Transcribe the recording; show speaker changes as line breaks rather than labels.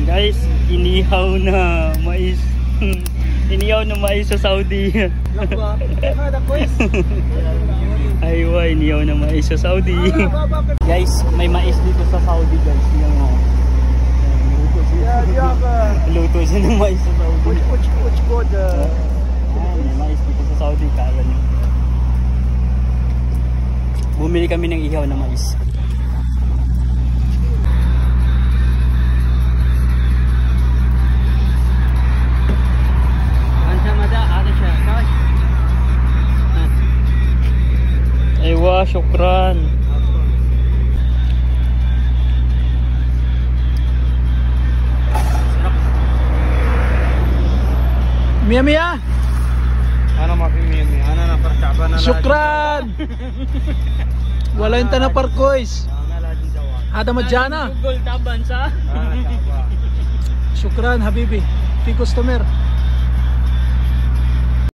Guys, inihaw na mais. Inihaw na mais sa Saudi. Aywa, inihaw na mais sa Saudi. Guys, may mais dito sa Saudi, guys. Yan mo. Luto siya ng mais sa Saudi. May mais dito sa Saudi, kala nyo. Bumili kami ng ihaw na mais. Aywa, syukran.
Mia Mia.
Ana ma fi mia mia. Ana nafar تعبان.
Syukran. Wala yung tanah parkois. Ada majana.
Google taban sa.
Syukran habibi. Fi customer.